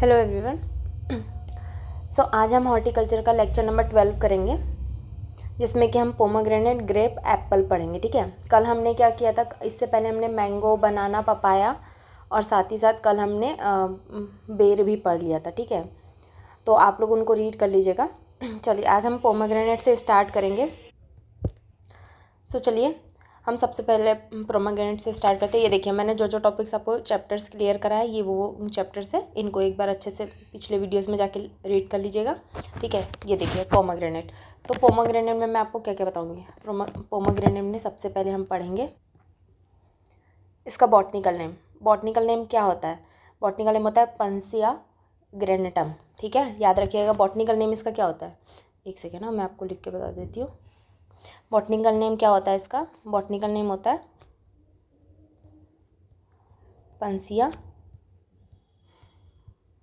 Hello everyone. सो आज हम horticulture का लेक्चर नंबर 12 करेंगे, जिसमें कि हम पोमोग्रेनेट, ग्रेप, एप्पल पढ़ेंगे। ठीक है, कल हमने क्या किया था, इससे पहले हमने मैंगो, बनाना, पपाया और साथ ही साथ कल हमने बेर भी पढ़ लिया था। ठीक है, तो आप लोग उनको रीड कर लीजिएगा। चलिए आज हम पोमोग्रेनेट से स्टार्ट करेंगे। सो चलिए हम सबसे पहले पोमोग्रेनेट से स्टार्ट करते हैं। ये देखिए, मैंने जो जो टॉपिक्स आपको चैप्टर्स क्लियर करा है, ये वो चैप्टर्स है। इनको एक बार अच्छे से पिछले वीडियोस में जाके रीड कर लीजिएगा। ठीक है, ये देखिए पोमोग्रेनेट। तो पोमोग्रेनेट में मैं आपको क्या क्या बताऊँगी। पोमोग्रेनेट में सबसे पहले हम पढ़ेंगे इसका बॉटनिकल नेम। बॉटनिकल नेम क्या होता है? बॉटनिकल नेम होता है पंसिया ग्रेनेटम। ठीक है, याद रखिएगा बॉटनिकल नेम इसका क्या होता है। एक सेकेंड ना, मैं आपको लिख के बता देती हूँ। बॉटनिकल नेम क्या होता है इसका? बॉटनिकल नेम होता है पंसिया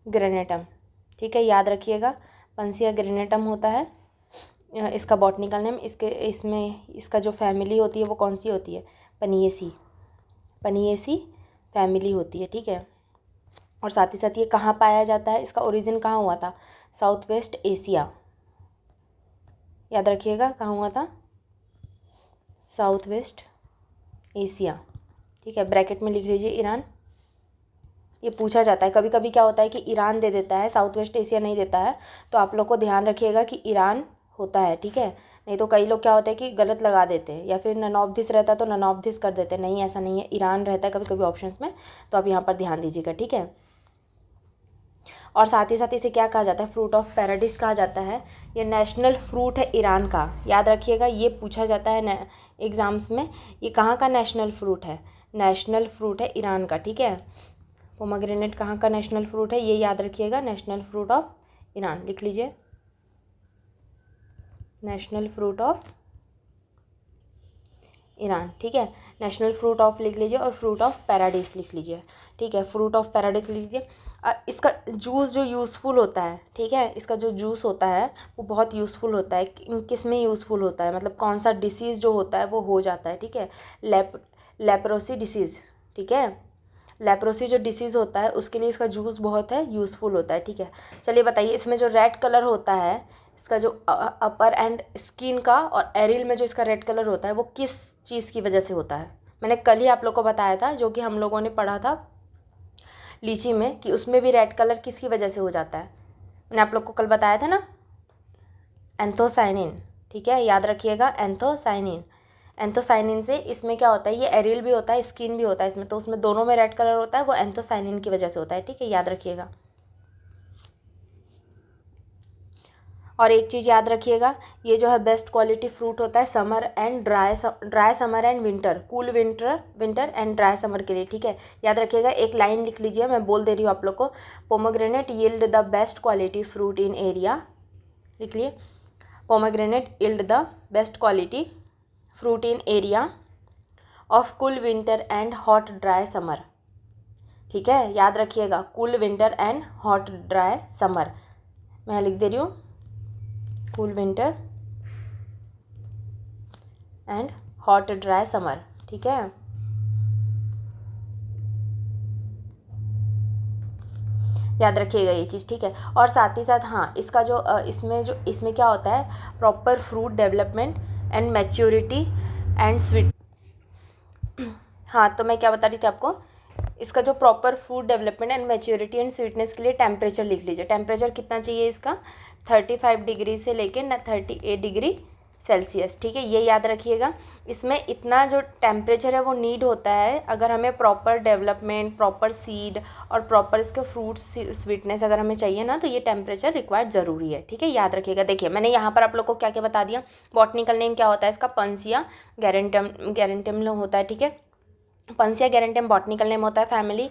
ग्रेनेटम। ठीक है, याद रखिएगा पंसिया ग्रेनेटम होता है इसका बॉटनिकल नेम। इसका जो फैमिली होती है वो कौन सी होती है? पनियेसी। पनियेसी फैमिली होती है। ठीक है, और साथ ही साथ ये कहाँ पाया जाता है, इसका ओरिजिन कहाँ हुआ था? South west Asia. याद रखिएगा कहाँ हुआ था? South west Asia. ठीक है, ब्रैकेट में लिख लीजिए ईरान। ये पूछा जाता है कभी कभी, क्या होता है कि ईरान दे देता है, साउथ वेस्ट एशिया नहीं देता है। तो आप लोग को ध्यान रखिएगा कि ईरान होता है। ठीक है, नहीं तो कई लोग क्या होता है कि गलत लगा देते हैं, या फिर नन ऑफ दिस रहता है तो नन ऑफ दिस कर देते हैं। नहीं, ऐसा नहीं है, ईरान रहता है कभी कभी ऑप्शंस में। तो आप यहाँ पर ध्यान दीजिएगा। ठीक है, और साथ ही साथ इसे क्या कहा जाता है? फ्रूट ऑफ पैराडिस कहा जाता है। ये नेशनल फ्रूट है ईरान का। याद रखिएगा, ये पूछा जाता है एग्ज़ाम्स में। ये कहाँ का नेशनल फ्रूट है? नेशनल फ्रूट है ईरान का। ठीक है, पोमोग्रेनेट कहाँ का नेशनल फ्रूट है, ये याद रखिएगा। नेशनल फ्रूट ऑफ ईरान लिख लीजिए। National fruit of Iran. ठीक है, नेशनल फ्रूट ऑफ लिख लीजिए और फ्रूट ऑफ पैराडिस लिख लीजिए। ठीक है, फ्रूट ऑफ पैराडिस लिख लीजिए। इसका जूस जो यूज़फुल होता है, ठीक है, इसका जो जूस होता है वो बहुत यूज़फुल होता है। किस में यूज़फुल होता है, मतलब कौन सा डिसीज़ जो होता है वो हो जाता है। ठीक है, लेप्रोसी डिसीज़। ठीक है, लेप्रोसी जो डिसीज़ होता है उसके लिए इसका जूस बहुत है यूज़फुल होता है। ठीक है, चलिए बताइए, इसमें जो रेड कलर होता है, इसका जो अपर एंड स्किन का और एरिल में जो इसका रेड कलर होता है वो किस चीज़ की वजह से होता है? मैंने कल ही आप लोग को बताया था, जो कि हम लोगों ने पढ़ा था लीची में, कि उसमें भी रेड कलर किसकी वजह से हो जाता है। मैंने आप लोग को कल बताया था ना, एंथोसाइनिन। ठीक है, याद रखिएगा एंथोसाइनिन। एंथोसाइनिन से इसमें क्या होता है, ये एरिल भी होता है, स्किन भी होता है इसमें, तो उसमें दोनों में रेड कलर होता है, वो एंथोसाइनिन की वजह से होता है। ठीक है, याद रखिएगा। और एक चीज़ याद रखिएगा, ये जो है बेस्ट क्वालिटी फ्रूट होता है summer and dry summer and winter, cool winter and dry summer के लिए। ठीक है, याद रखिएगा। एक लाइन लिख लीजिए, मैं बोल दे रही हूँ आप लोग को। Pomegranate yield the best quality fruit in area. लिख लिए, pomegranate yield the best quality fruit in area of cool winter and hot dry summer. ठीक है, याद रखिएगा, cool winter and hot dry summer. मैं लिख दे रही हूँ, cool winter and hot dry summer. ठीक है, याद रखिएगा ये चीज़। ठीक है, और साथ ही साथ हाँ, इसका जो इसमें क्या होता है, proper fruit development and maturity and sweet. हाँ, तो मैं क्या बता रही थी आपको, इसका जो proper food development and maturity and sweetness के लिए टेम्परेचर लिख लीजिए। टेम्परेचर कितना चाहिए इसका? 35 डिग्री से लेके 38 डिग्री सेल्सियस। ठीक है, ये याद रखिएगा। इसमें इतना जो टेम्परेचर है वो नीड होता है अगर हमें प्रॉपर डेवलपमेंट, प्रॉपर सीड और प्रॉपर इसके फ्रूट्स स्वीटनेस अगर हमें चाहिए ना, तो ये टेम्परेचर रिक्वायर्ड ज़रूरी है। ठीक है, याद रखिएगा। देखिए, मैंने यहाँ पर आप लोग को क्या क्या बता दिया। बॉटनिकल नेम क्या होता है इसका? पंसिया गैरेंटम होता है। ठीक है, पंसिया गैरेंटम बॉटनिकल नेम होता है। फैमिली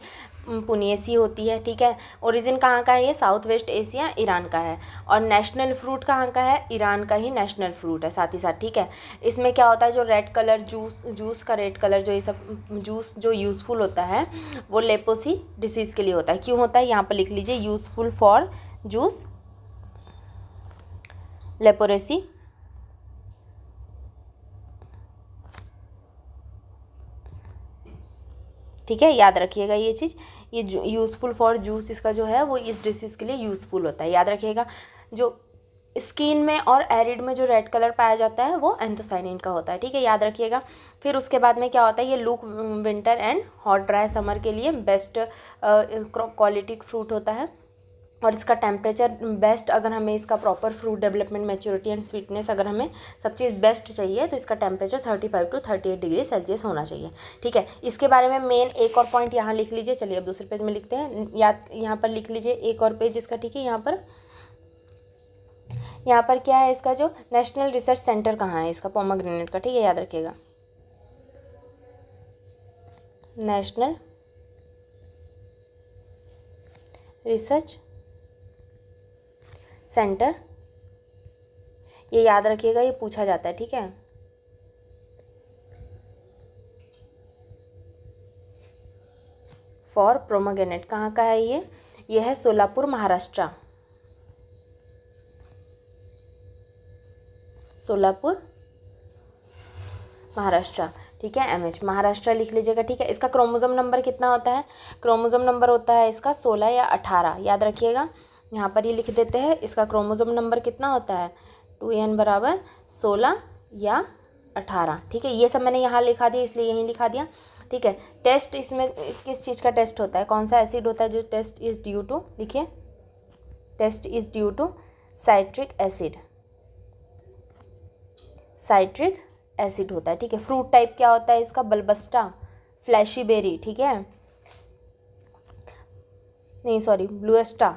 पुनियेसी होती है। ठीक है, ओरिजिन कहाँ का है? ये साउथ वेस्ट एशिया, ईरान का है। और नेशनल फ्रूट कहाँ का है? ईरान का ही नेशनल फ्रूट है साथ ही साथ। ठीक है, इसमें क्या होता है, जो रेड कलर जूस का रेड कलर जो ये सब जूस जो यूज़फुल होता है वो लेप्रोसी डिसीज़ के लिए होता है। क्यों होता है, यहाँ पर लिख लीजिए, यूज़फुल फॉर जूस लेप्रोसी। ठीक है, याद रखिएगा ये चीज़। ये यूज़फुल फॉर जूस इसका जो है वो इस डिसीज़ के लिए यूज़फुल होता है, याद रखिएगा। जो स्किन में और एरिड में जो रेड कलर पाया जाता है वो एंथोसाइनिन का होता है, ठीक है, याद रखिएगा। फिर उसके बाद में क्या होता है, ये look winter and hot dry summer के लिए बेस्ट क्वालिटी फ्रूट होता है। और इसका टेम्परेचर बेस्ट, अगर हमें इसका proper fruit development, maturity and sweetness, अगर हमें सब चीज़ बेस्ट चाहिए तो इसका टेम्परेचर 35 to 38 डिग्री सेल्सियस होना चाहिए, ठीक है। इसके बारे में मेन एक और पॉइंट यहाँ लिख लीजिए। चलिए अब दूसरे पेज में लिखते हैं, याद यहाँ पर लिख लीजिए एक और पेज इसका, ठीक है। यहाँ पर क्या है, इसका जो नेशनल रिसर्च सेंटर कहाँ है इसका पोमोग्रेनेट का, ठीक है, याद रखिएगा। नेशनल रिसर्च सेंटर, ये याद रखिएगा, ये पूछा जाता है, ठीक है। फॉर पोमोग्रेनेट कहाँ का है ये है सोलापुर महाराष्ट्र, सोलापुर महाराष्ट्र, ठीक है। MH महाराष्ट्र लिख लीजिएगा, ठीक है। इसका क्रोमोसोम नंबर कितना होता है, क्रोमोसोम नंबर होता है इसका 16 या 18, याद रखिएगा। यहाँ पर ये लिख देते हैं, इसका क्रोमोसोम नंबर कितना होता है 2n बराबर 16 या 18, ठीक है। ये सब मैंने यहाँ लिखा दिया, इसलिए यहीं लिखा दिया, ठीक है। टेस्ट इसमें किस चीज़ का टेस्ट होता है, कौन सा एसिड होता है जो टेस्ट इज़ ड्यू टू, लिखिए, test is due to citric acid, citric acid होता है, ठीक है। फ्रूट टाइप क्या होता है इसका, बल्बस्टा, फ्लैशी बेरी, ठीक है, नहीं सॉरी ब्लूएस्टा,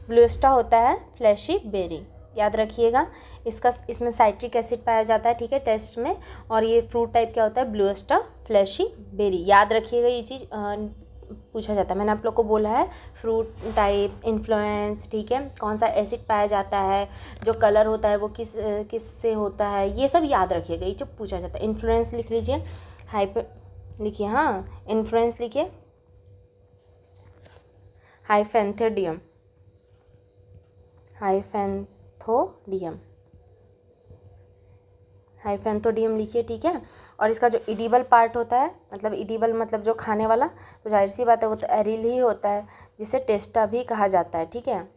ब्लूएस्टा होता है फ्लैशी बेरी, याद रखिएगा। इसमें साइट्रिक एसिड पाया जाता है, ठीक है, टेस्ट में। और ये फ्रूट टाइप क्या होता है, ब्लूएस्टा फ्लैशी बेरी, याद रखिएगा। ये चीज़ पूछा जाता है, मैंने आप लोग को बोला है फ्रूट टाइप्स, इन्फ्लुएंस, ठीक है, कौन सा एसिड पाया जाता है, जो कलर होता है वो किस से होता है, ये सब याद रखिएगा, ये जो पूछा जाता है। इन्फ्लुएंस लिख लीजिए, हाइपर लिखिए, हाँ इन्फ्लुएंस लिखिए, हाइफेंथोडियम, हाइफेंथोडियम लिखिए, ठीक है। और इसका जो इडिबल पार्ट होता है, मतलब इडिबल मतलब जो खाने वाला, तो जाहिर सी बात है वो तो एरिल ही होता है, जिसे टेस्टा भी कहा जाता है, ठीक है।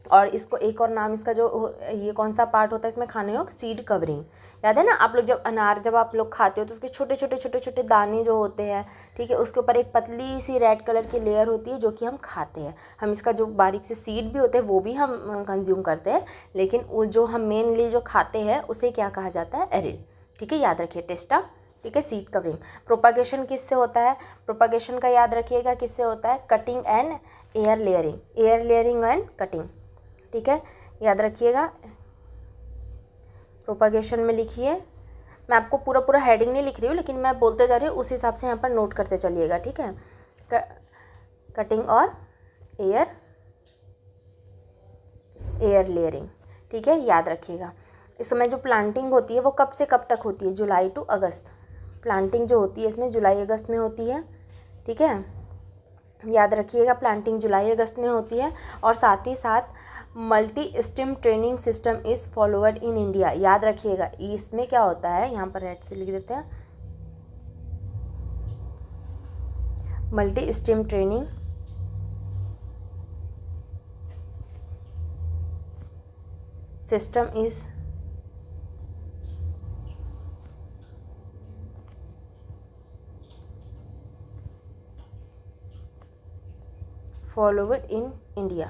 और इसको एक और नाम इसका जो ये कौन सा पार्ट होता है इसमें खाने को, सीड कवरिंग, याद है ना। आप लोग जब अनार जब आप लोग खाते हो तो उसके छोटे छोटे दाने जो होते हैं, ठीक है, उसके ऊपर एक पतली सी रेड कलर की लेयर होती है जो कि हम खाते हैं। हम इसका जो बारीक से सीड भी होते हैं वो भी हम कंज्यूम करते हैं, लेकिन वो जो हम मेनली जो खाते हैं उसे क्या कहा जाता है, एरिल, ठीक है, याद रखिए, टेस्टा, ठीक है। Seed covering. प्रोपागेशन किससे होता है, प्रोपागेशन का याद रखिएगा किससे होता है, cutting and air layering and cutting, ठीक है, याद रखिएगा। प्रोपागेशन में लिखिए, मैं आपको पूरा हेडिंग नहीं लिख रही हूँ, लेकिन मैं बोलते जा रही हूँ, उस हिसाब से यहाँ पर नोट करते चलिएगा, ठीक है। कटिंग और एयर लेयरिंग, ठीक है, याद रखिएगा। इस समय जो प्लांटिंग होती है वो कब से कब तक होती है, जुलाई टू अगस्त, प्लांटिंग जो होती है इसमें जुलाई अगस्त में होती है, ठीक है, याद रखिएगा। प्लांटिंग जुलाई अगस्त में होती है। और साथ ही साथ multi stem training system is followed in India, याद रखिएगा। इसमें क्या होता है, यहाँ पर रेड से लिख देते हैं, multi stem training system is followed in India,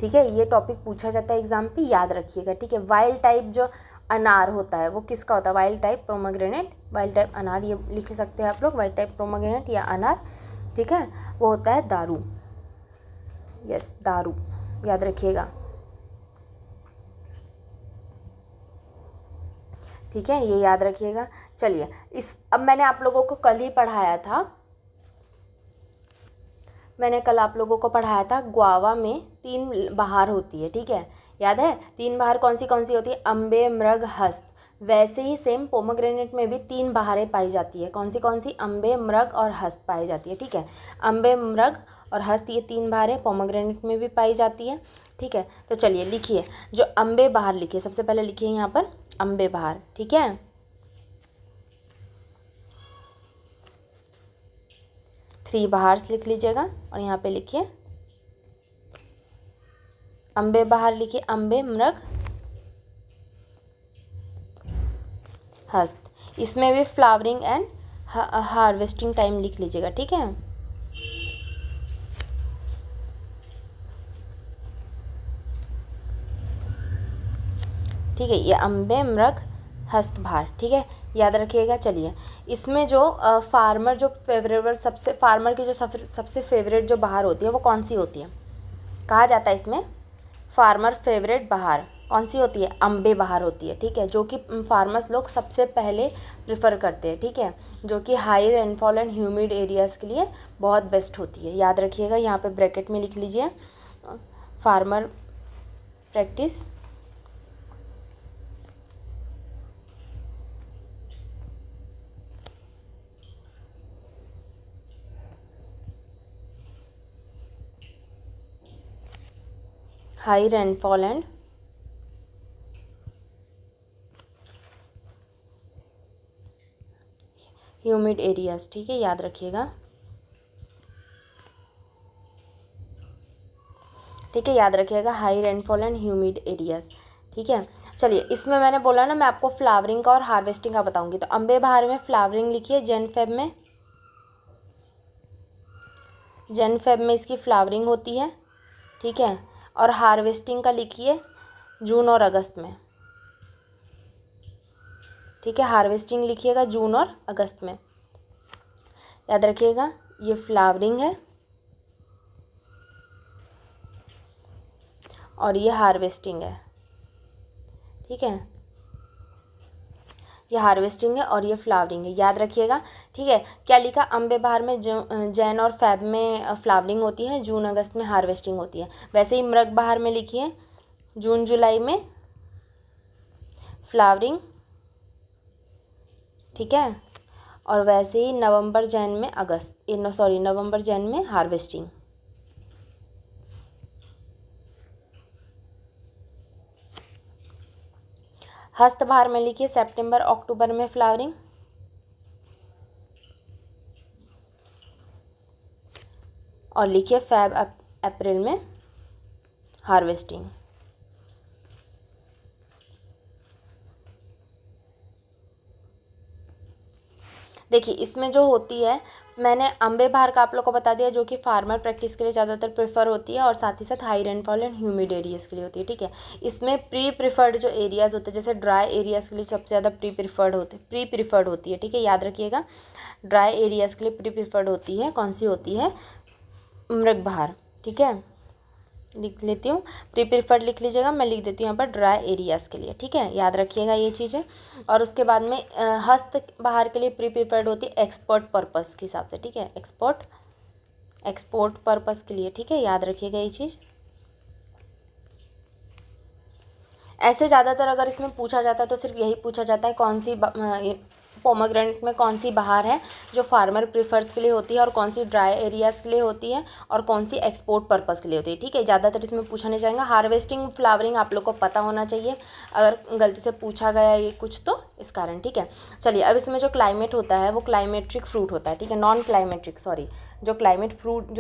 ठीक है। ये टॉपिक पूछा जाता है एग्जाम पे, याद रखिएगा, ठीक है। वाइल्ड टाइप जो अनार होता है वो किसका होता है, wild type pomegranate, wild type अनार, ये लिख सकते हैं आप लोग, वाइल्ड टाइप पोमोग्रेनेट या अनार, ठीक है, वो होता है दारू, यस दारू, याद रखिएगा, ठीक है, ये याद रखिएगा। चलिए अब मैंने आप लोगों को कल ही पढ़ाया था, मैंने कल आप लोगों को पढ़ाया था गुआवा में 3 बहार होती है, ठीक है, याद है। 3 बहार कौन सी होती है, अम्बे, मृग, हस्त। वैसे ही सेम पोमोग्रेनेट में भी 3 बहारें पाई जाती है, कौन सी, अम्बे, मृग और हस्त पाई जाती है, ठीक है। अम्बे, मृग और हस्त, ये 3 बहारें पोमोग्रेनेट में भी पाई जाती है, ठीक है। तो चलिए लिखिए, जो अम्बे बहार लिखिए, सबसे पहले लिखिए यहाँ पर अम्बे बहार, ठीक है। 3 बहार्स लिख लीजिएगा और यहाँ पे लिखिए अम्बे बहार, लिखिए अम्बे मृग हस्त। इसमें भी फ्लावरिंग एंड हार्वेस्टिंग टाइम लिख लीजिएगा, ठीक है। ठीक है, ये अम्बे मृग हस्तभार, ठीक है, याद रखिएगा। चलिए, इसमें जो फार्मर जो फेवरेबल सबसे फार्मर की जो सबसे फेवरेट जो बहार होती है वो कौन सी होती है, कहा जाता है इसमें फार्मर फेवरेट बहार कौन सी होती है, अम्बे बहार होती है, ठीक है, जो कि फार्मर्स लोग सबसे पहले प्रेफर करते हैं, ठीक है, जो कि high rainfall and humid areas के लिए बहुत बेस्ट होती है। याद रखिएगा, यहाँ पे ब्रैकेट में लिख लीजिए farmer practice. High rainfall and humid areas, ठीक है, याद रखिएगा। ठीक है, याद रखिएगा high rainfall and humid areas, ठीक है। चलिए, इसमें मैंने बोला ना मैं आपको फ्लावरिंग का और हार्वेस्टिंग का बताऊंगी, तो अम्बे बहार में फ्लावरिंग लिखिए जन फेब में, जन फेब में इसकी फ्लावरिंग होती है, ठीक है, और हार्वेस्टिंग का लिखिए जून और अगस्त में, ठीक है, हार्वेस्टिंग लिखिएगा जून और अगस्त में। याद रखिएगा, ये फ्लावरिंग है और ये हार्वेस्टिंग है, ठीक है, ये हार्वेस्टिंग है और ये फ्लावरिंग है, याद रखिएगा, ठीक है। क्या लिखा, अम्बे बहार में जैन और फेब में फ्लावरिंग होती है, जून अगस्त में हार्वेस्टिंग होती है। वैसे ही मृग बहार में लिखिए जून जुलाई में फ्लावरिंग, ठीक है, और वैसे ही नवंबर जैन में नवंबर जैन में हार्वेस्टिंग। हस्त बहार में लिखिए सितंबर अक्टूबर में फ्लावरिंग और लिखिए फेब अप्रैल में हार्वेस्टिंग। देखिए, इसमें जो होती है, मैंने अम्बे बहार का आप लोग को बता दिया जो कि फार्मर प्रैक्टिस के लिए ज़्यादातर प्रेफर होती है और साथ ही साथ high rainfall and humid areas के लिए होती है, ठीक है। इसमें प्री प्रिफर्ड जो एरियाज़ होते हैं, जैसे ड्राई एरियाज़ के लिए सबसे ज़्यादा प्री प्रिफर्ड होती है, ठीक है, याद रखिएगा। ड्राई एरियाज़ के लिए प्री प्रिफर्ड होती है, कौन सी होती है, मृग बहार, ठीक है, लिख लेती हूँ, प्री प्रिफर्ड लिख लीजिएगा, मैं लिख देती हूँ यहाँ पर ड्राई एरियाज़ के लिए, ठीक है, याद रखिएगा ये चीज़ें। और उसके बाद में हस्त बहार के लिए प्री प्रिफर्ड होती है एक्सपोर्ट पर्पस के हिसाब से, ठीक है, एक्सपोर्ट पर्पस के लिए, ठीक है, याद रखिएगा ये चीज़। ऐसे ज़्यादातर अगर इसमें पूछा जाता है तो सिर्फ यही पूछा जाता है कौन सी पोमोग्रेनेट में कौन सी बहार है जो फार्मर प्रीफर्स के लिए होती है और कौन सी ड्राई एरियाज़ के लिए होती है और कौन सी एक्सपोर्ट पर्पस के लिए होती है, ठीक है, ज़्यादातर इसमें पूछा नहीं जाएगा। हार्वेस्टिंग फ्लावरिंग आप लोग को पता होना चाहिए, अगर गलती से पूछा गया ये कुछ तो इस कारण, ठीक है। चलिए, अब इसमें जो क्लाइमेट होता है वो क्लाइमेट्रिक फ्रूट होता है, ठीक है, नॉन क्लाइमेट्रिक, सॉरी, जो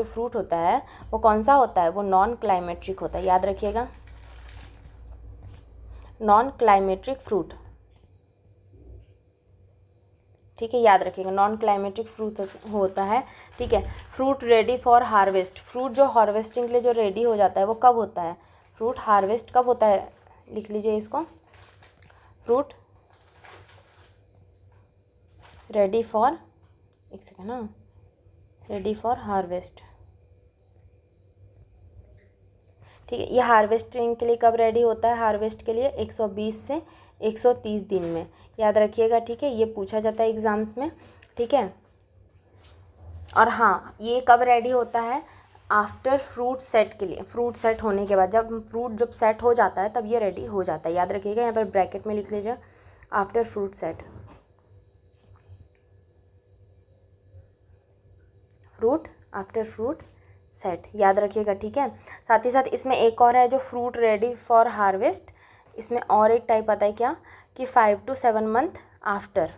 फ्रूट होता है वो कौन सा होता है, वो नॉन क्लाइमेट्रिक होता है, याद रखिएगा, नॉन क्लाइमेट्रिक फ्रूट, ठीक है, याद रखिएगा, नॉन क्लाइमेटिक फ्रूट होता है, ठीक है। Fruit ready for harvest, fruit जो हार्वेस्टिंग के लिए जो रेडी हो जाता है वो कब होता है, फ्रूट हार्वेस्ट कब होता है, लिख लीजिए इसको, फ्रूट रेडी फॉर, एक सेकेंड ना, रेडी फॉर हार्वेस्ट, ठीक है, ये हार्वेस्टिंग के लिए कब रेडी होता है, हार्वेस्ट के लिए 120 से 130 दिन में, याद रखिएगा, ठीक है, ये पूछा जाता है एग्ज़ाम्स में, ठीक है। और हाँ, ये कब रेडी होता है, आफ्टर फ्रूट सेट के लिए, फ्रूट सेट होने के बाद, जब सेट हो जाता है तब ये रेडी हो जाता है, याद रखिएगा, यहाँ पर ब्रैकेट में लिख लीजिए after fruit set, after fruit set, याद रखिएगा, ठीक है। साथ ही साथ इसमें एक और है जो फ्रूट रेडी फॉर हार्वेस्ट, इसमें और एक टाइप आता है क्या, कि 5 to 7 month after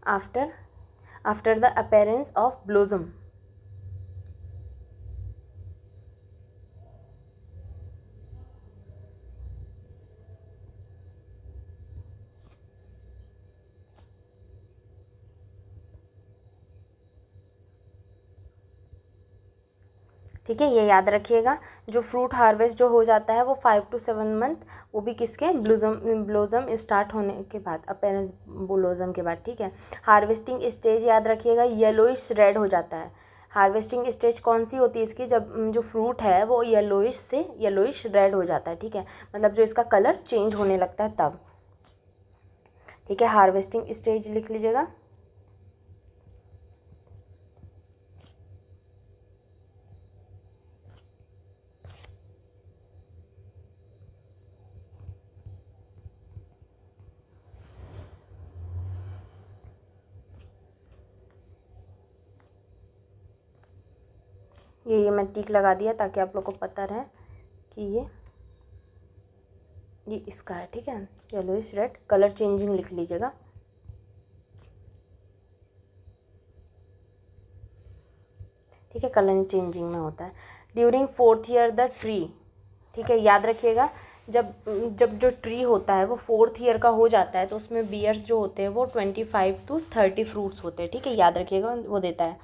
after the appearance of blossom. ठीक है, ये याद रखिएगा। जो फ्रूट हार्वेस्ट जो हो जाता है वो 5 to 7 मंथ, वो भी किसके, ब्लोसम स्टार्ट होने के बाद, अपीयरेंस ब्लोसम के बाद। ठीक है, हार्वेस्टिंग स्टेज याद रखिएगा, येलोइश रेड हो जाता है। हार्वेस्टिंग स्टेज कौन सी होती है इसकी, जब जो फ्रूट है वो येलोइश से येलोइश रेड हो जाता है। ठीक है, मतलब जो इसका कलर चेंज होने लगता है तब। ठीक है, हार्वेस्टिंग स्टेज लिख लीजिएगा। ये मैं टिक लगा दिया ताकि आप लोग को पता रहे कि ये इसका है। ठीक है, येलोइश रेड, कलर चेंजिंग लिख लीजिएगा। ठीक है, कलर चेंजिंग में होता है। During 4th year the tree. ठीक है, याद रखिएगा, जब जब जो ट्री होता है वो 4th ईयर का हो जाता है तो उसमें बियर्स जो होते हैं वो 25 to 30 फ्रूट्स होते हैं। ठीक है, याद रखिएगा, वो देता है।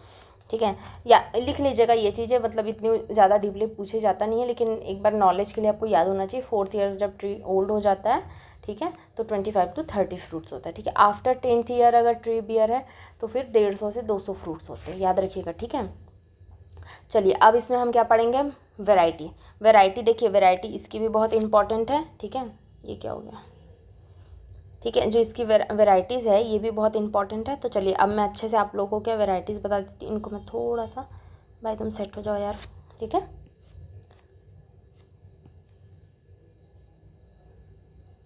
ठीक है, या लिख लीजिएगा ये चीज़ें, मतलब इतनी ज़्यादा डीपली पूछे जाता नहीं है, लेकिन एक बार नॉलेज के लिए आपको याद होना चाहिए। 4th ईयर जब ट्री ओल्ड हो जाता है, ठीक है, तो 25 to 30 फ्रूट्स होता है। ठीक है, आफ्टर 10th ईयर अगर ट्री बियर है तो फिर 150 से 200 फ्रूट्स होते हैं, याद रखिएगा। ठीक है, चलिए अब इसमें हम क्या पढ़ेंगे, वैरायटी। वैरायटी देखिए, वैरायटी इसकी भी बहुत इंपॉर्टेंट है। ठीक है, ये क्या हो गया, ठीक है, जो इसकी वैरायटीज़ है ये भी बहुत इंपॉर्टेंट है। तो चलिए अब मैं अच्छे से आप लोगों को क्या वैरायटीज़ बता देती हूँ। इनको मैं थोड़ा सा, भाई तुम सेट हो जाओ यार। ठीक है,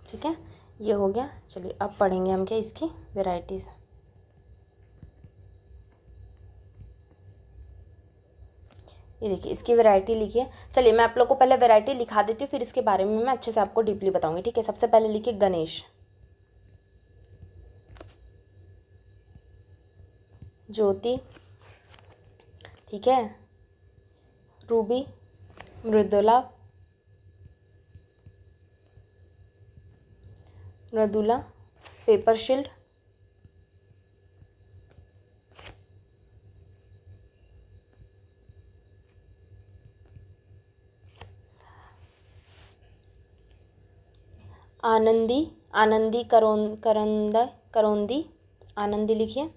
ठीक है, ये हो गया। चलिए अब पढ़ेंगे हम क्या इसकी वैरायटीज़। ये देखिए, इसकी वैरायटी लिखिए। चलिए मैं आप लोग को पहले वैरायटी लिखा देती हूँ, फिर इसके बारे में मैं अच्छे से आपको डीपली बताऊँगी। ठीक है, सबसे पहले लिखिए गणेश, ज्योति, ठीक है, Ruby, Mridula, Mridula, paper shield, Anandi, Anandi करोंदी, आनंदी लिखिए।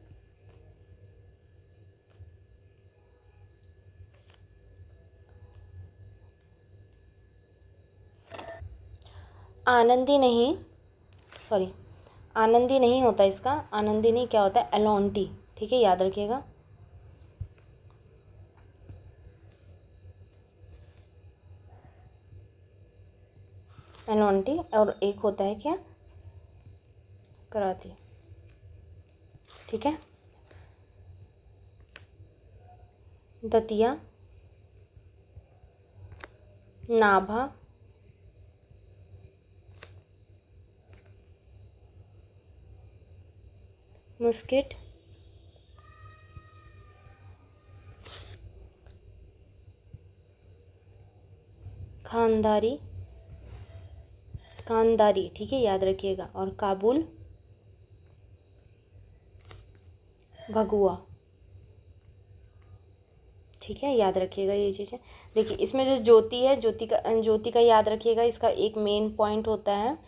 आनंदी नहीं, सॉरी, आनंदी नहीं होता इसका, आनंदी नहीं, क्या होता है, एलोंटी। ठीक है, याद रखिएगा। एलोंटी, और एक होता है क्या, कराती। ठीक है, दतिया, नाभा, मुस्किट, खानदारी, कांदारी। ठीक है, याद रखिएगा। और काबुल, भगुआ। ठीक है, याद रखिएगा ये चीज़ें। देखिए इसमें जो ज्योति है, ज्योति का याद रखिएगा। इसका एक मेन पॉइंट होता है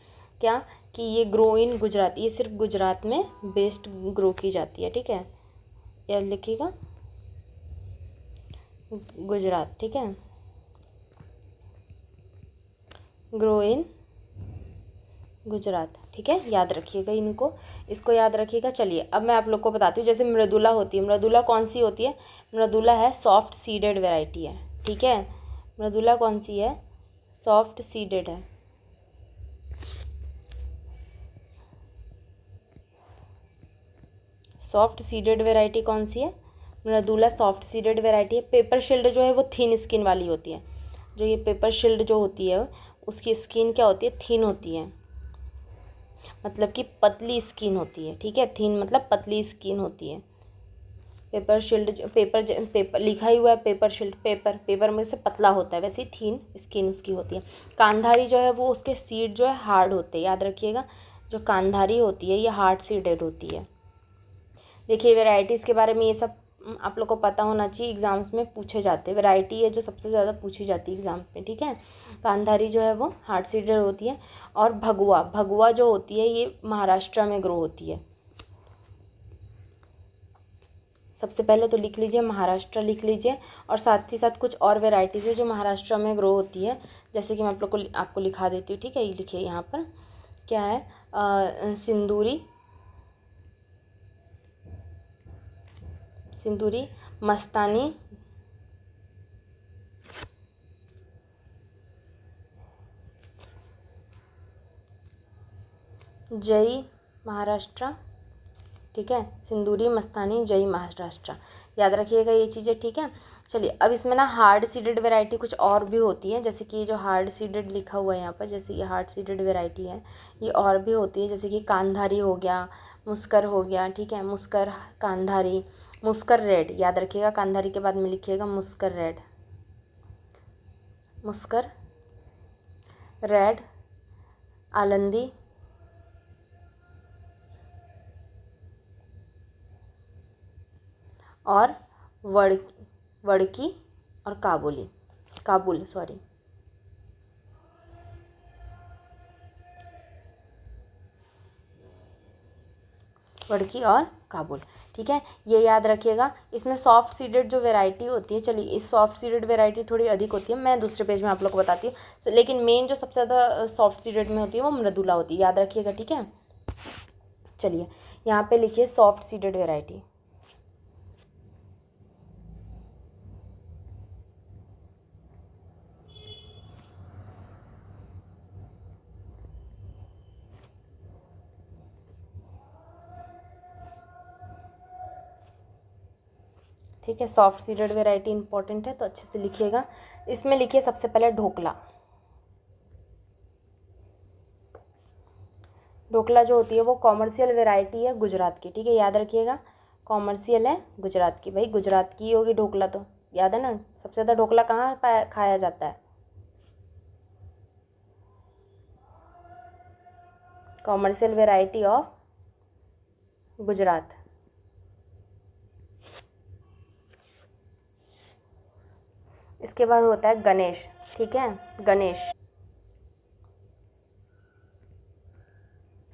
क्या, कि ये ग्रो इन गुजरात, ये सिर्फ गुजरात में बेस्ट ग्रो की जाती है। ठीक है, याद लिखिएगा, गुजरात। ठीक है, ग्रो इन गुजरात। ठीक है, याद रखिएगा इनको, इसको याद रखिएगा। चलिए अब मैं आप लोग को बताती हूँ, जैसे मृदुला होती है, मृदुला कौन सी होती है, मृदुला है सॉफ्ट सीडेड वैरायटी है। ठीक है, मृदुला कौन सी है, सॉफ्ट सीडेड है। सॉफ्ट सीडेड वैरायटी कौन सी है, मृदुला सॉफ्ट सीडेड वैरायटी है। पेपर शील्ड जो है वो थिन स्किन वाली होती है। जो ये पेपर शील्ड जो होती है उसकी स्किन क्या होती है, थिन होती है। मतलब कि पतली स्किन होती है, ठीक है। थिन मतलब पतली स्किन होती है। पेपर शील्ड, पेपर लिखा ही हुआ है पेपर शील्ड, पेपर में से पतला होता है, वैसे ही थीन स्किन उसकी होती है। कांधारी जो है वो उसके सीड जो है हार्ड होते हैं, याद रखिएगा। जो कांधारी होती है ये हार्ड सीडेड होती है। देखिए वेराइटीज़ के बारे में ये सब आप लोग को पता होना चाहिए, एग्ज़ाम्स में पूछे जाते हैं। वैरायटी है जो सबसे ज़्यादा पूछी जाती है एग्ज़ाम में, ठीक है। कांधारी जो है वो हार्ड सीडेड होती है। और भगवा, भगवा जो होती है ये महाराष्ट्र में ग्रो होती है। सबसे पहले तो लिख लीजिए महाराष्ट्र, लिख लीजिए। और साथ ही साथ कुछ और वेराइटीज़ है जो महाराष्ट्र में ग्रो होती है, जैसे कि मैं आप लोग को आपको लिखा देती हूँ, ठीक है। ये लिखिए यहाँ पर क्या है, सिंदूरी, सिंदूरी, मस्तानी, जय महाराष्ट्र, ठीक है। सिंदूरी, मस्तानी, जय महाराष्ट्र, याद रखिएगा ये चीज़ें, ठीक है। चलिए अब इसमें ना हार्ड सीडेड वैरायटी कुछ और भी होती है, जैसे कि ये जो हार्ड सीडेड लिखा हुआ है यहाँ पर, जैसे ये हार्ड सीडेड वैरायटी है, ये और भी होती है, जैसे कि कांधारी हो गया, मुस्कर हो गया, ठीक है। मुस्कर, कांधारी, मुस्कर रेड, याद रखिएगा। कांधारी के बाद में लिखिएगा मुस्कर रेड, मुस्कर रेड, आलंदी, और वड़की और काबुल सॉरी, वड़की और काबुल, ठीक है। ये याद रखिएगा। इसमें सॉफ्ट सीडेड जो वैरायटी होती है, चलिए इस सॉफ्ट सीडेड वैरायटी थोड़ी अधिक होती है, मैं दूसरे पेज में आप लोग को बताती हूँ, लेकिन मेन जो सबसे ज़्यादा सॉफ्ट सीडेड में होती है वो मृदुला होती है, याद रखिएगा, ठीक है। चलिए यहाँ पे लिखिए सॉफ्ट सीडेड वैरायटी, ठीक है। सॉफ्ट सीडेड वैरायटी इंपॉर्टेंट है तो अच्छे से लिखिएगा। इसमें लिखिए सबसे पहले ढोकला, ढोकला जो होती है वो कॉमर्शियल वैरायटी है गुजरात की, ठीक है, याद रखिएगा। कॉमर्शियल है गुजरात की, भाई गुजरात की होगी ढोकला तो, याद है ना। सबसे ज़्यादा ढोकला कहाँ खाया जाता है, कॉमर्शियल वैरायटी ऑफ गुजरात। इसके बाद होता है गणेश, ठीक है, गणेश।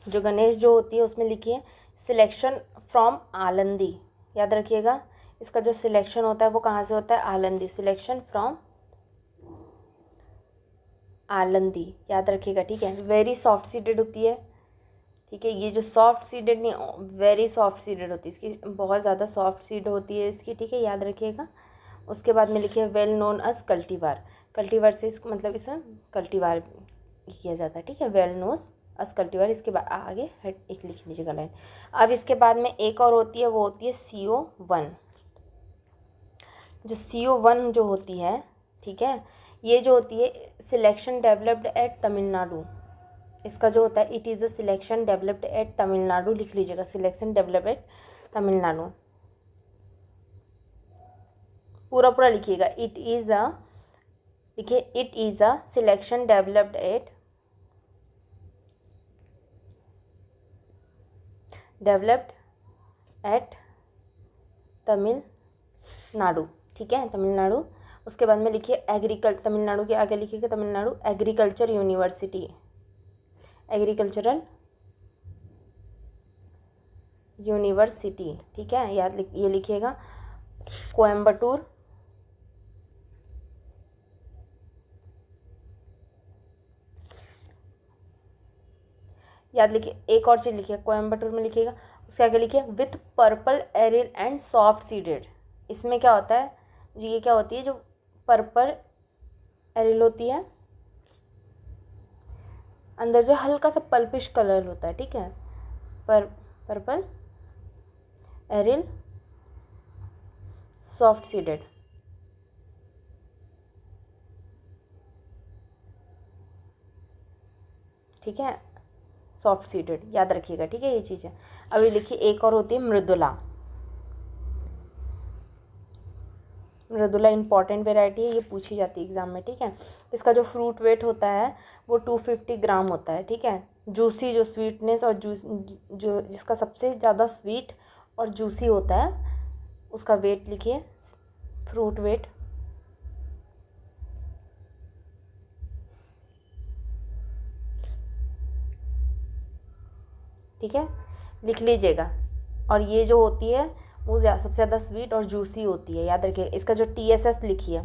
जो गणेश जो होती है उसमें लिखिए सिलेक्शन फ्रॉम आलंदी, याद रखिएगा। इसका जो सिलेक्शन होता है वो कहाँ से होता है, आलंदी, सिलेक्शन फ्रॉम आलंदी, याद रखिएगा, ठीक है। वेरी सॉफ्ट सीडेड होती है, ठीक है। ये जो सॉफ्ट सीडेड नहीं, वेरी सॉफ्ट सीडेड होती है, इसकी बहुत ज़्यादा सॉफ्ट सीड होती है इसकी, ठीक है, याद रखिएगा। उसके बाद में लिखिए वेल नोन अस कल्टीवार, कल्टीवार से इसको मतलब इसे कल्टीवार किया जाता है, ठीक है, वेल नोज अस कल्टीवार। इसके बाद आगे हेड एक लिख लीजिएगा लाइन। अब इसके बाद में एक और होती है, वो होती है CO1। जो CO1 जो होती है, ठीक है, ये जो होती है सिलेक्शन डेवलप्ड एट तमिलनाडु, इसका जो होता है it is a selection developed eight Tamil Nadu, लिख लीजिएगा, सिलेक्शन डेवलप्ड एट तमिलनाडु, पूरा पूरा लिखिएगा। इट इज़ अ, देखिए it is a selection developed eight Tamil Nadu, ठीक है, तमिलनाडु। उसके बाद में लिखिए तमिलनाडु के आगे लिखिएगा Tamil Nadu agriculture university, agricultural university, ठीक है, ये लिखिएगा। कोयम्बटूर, याद लिखिए। एक और चीज़ लिखिए, कोयम्बटूर में लिखिएगा। उसके आगे लिखिए with purple aryl and soft seeded. इसमें क्या होता है जी, ये क्या होती है, जो पर्पल एरिल होती है, अंदर जो हल्का सा पल्पिश कलर होता है, ठीक है, पर्पल एरिल सॉफ्ट सीडेड, ठीक है। सॉफ्ट सीडेड, याद रखिएगा, ठीक है ये चीज़ है। अभी लिखिए एक और होती है मृदुला। मृदुला इंपॉर्टेंट वेराइटी है, ये पूछी जाती है एग्जाम में, ठीक है। इसका जो फ्रूट वेट होता है वो 250 ग्राम होता है, ठीक है। जूसी जो स्वीटनेस और जूस जो जिसका सबसे ज़्यादा स्वीट और जूसी होता है उसका वेट लिखिए, फ्रूट वेट। ठीक है, लिख लीजिएगा। और ये जो होती है वो सबसे ज़्यादा स्वीट और जूसी होती है, याद रखिए। इसका जो TSS लिखिए,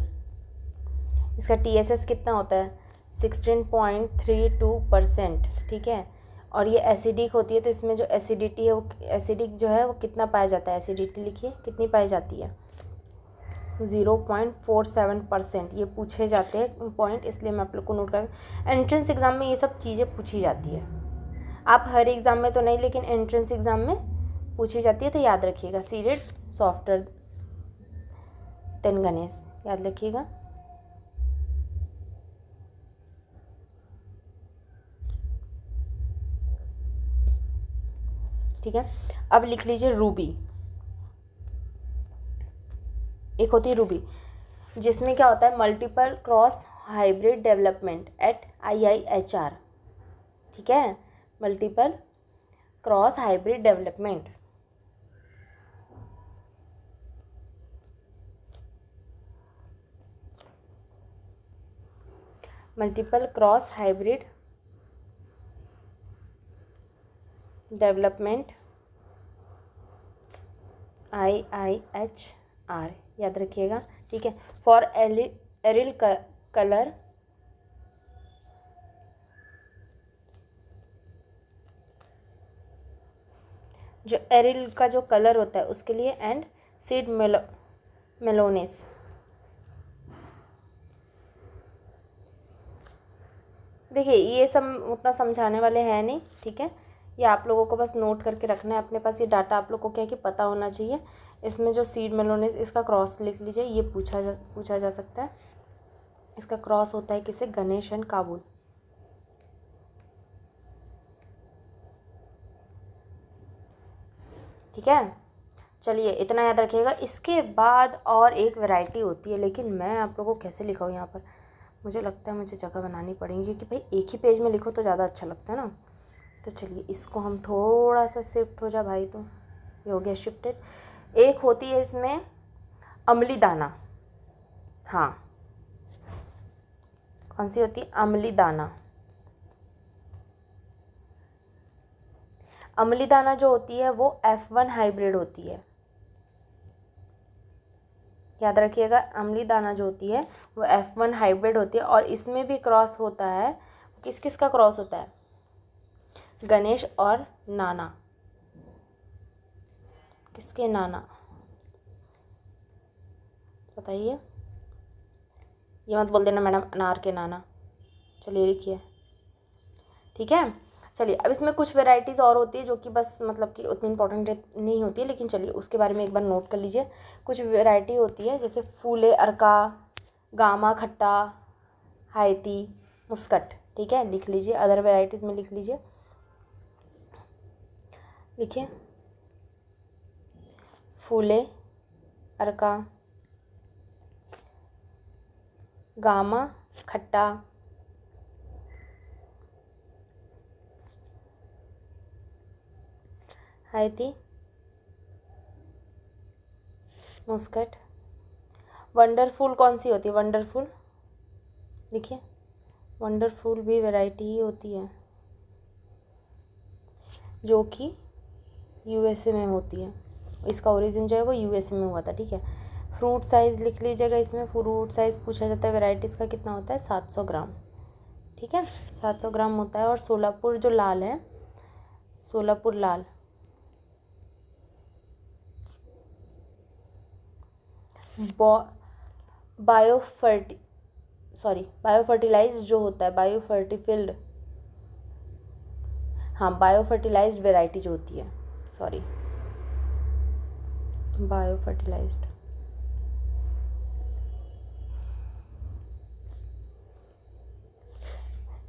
इसका TSS कितना होता है, 16.32%, ठीक है। और ये एसिडिक होती है, तो इसमें जो एसिडिटी है वो एसिडिक जो है वो कितना पाया जाता है, एसिडिटी लिखिए कितनी पाई जाती है, 0.47%। ये पूछे जाते हैं पॉइंट, इसलिए मैं आप लोग को नोट कर। एंट्रेंस एग्ज़ाम में ये सब चीज़ें पूछी जाती है, आप हर एग्ज़ाम में तो नहीं लेकिन एंट्रेंस एग्ज़ाम में पूछी जाती है, तो याद रखिएगा। सीडेड सॉफ्टर देन गणेश, याद रखिएगा। ठीक है, अब लिख लीजिए रूबी। एक होती है रूबी जिसमें क्या होता है, multiple cross hybrid development at IIHR, ठीक है। Multiple cross hybrid development, multiple cross hybrid development IIHR, याद रखिएगा, ठीक है। फॉर एरिल कलर जो एरिल का जो कलर होता है उसके लिए, एंड सीड मेलोनेस। देखिए ये सब उतना समझाने वाले हैं नहीं, ठीक है। ये आप लोगों को बस नोट करके रखना है अपने पास, ये डाटा आप लोग को क्या कि पता होना चाहिए। इसमें जो सीड मेलोनेस, इसका क्रॉस लिख लीजिए, ये पूछा जा सकता है। इसका क्रॉस होता है किसे, गणेश एंड काबुल, ठीक है। चलिए इतना याद रखिएगा। इसके बाद और एक वैरायटी होती है, लेकिन मैं आप लोगों को कैसे लिखाऊँ यहाँ पर, मुझे लगता है मुझे जगह बनानी पड़ेगी कि भाई एक ही पेज में लिखो तो ज़्यादा अच्छा लगता है ना। तो चलिए इसको हम थोड़ा सा शिफ्ट हो जा भाई, तो ये हो गया शिफ्टेड। एक होती है इसमें अम्ली दाना, हाँ कौन सी होती है, अम्ली दाना। अम्ली दाना जो होती है वो F1 हाइब्रिड होती है, याद रखिएगा। अम्ली दाना जो होती है वो F1 हाइब्रिड होती है, और इसमें भी क्रॉस होता है, किस किस का क्रॉस होता है, गणेश और नाना। किसके नाना बताइए, ये मत बोल देना मैडम अनार के नाना। चलिए लिखिए, ठीक है। चलिए अब इसमें कुछ वेराइटीज़ और होती है जो कि बस मतलब कि उतनी इंपॉर्टेंट नहीं होती है, लेकिन चलिए उसके बारे में एक बार नोट कर लीजिए। कुछ वेराइटी होती है जैसे फूले अर्का, गामा खट्टा, हायती, मुस्कट, ठीक है। लिख लीजिए, अदर वेराइटीज़ में लिख लीजिए, लिखिए फूले अर्का, गामा खट्टा, हायती, मुस्कट। वंडरफुल कौन सी होती है, वंडरफुल लिखिए, वंडरफुल भी वैरायटी ही होती है जो कि USA में होती है, इसका ओरिजिन जो है वो USA में हुआ था, ठीक है। फ्रूट साइज़ लिख लीजिएगा, इसमें फ्रूट साइज़ पूछा जाता है वेराइटीज़ का कितना होता है, 700 ग्राम, ठीक है, 700 ग्राम होता है। और सोलापुर जो लाल है, सोलापुर लाल, बायोफर्टिलाइज जो होता है, बायोफर्टिफिल्ड, हाँ बायोफर्टिलाइज्ड वेराइटी जो होती है, सॉरी बायोफर्टिलाइज्ड,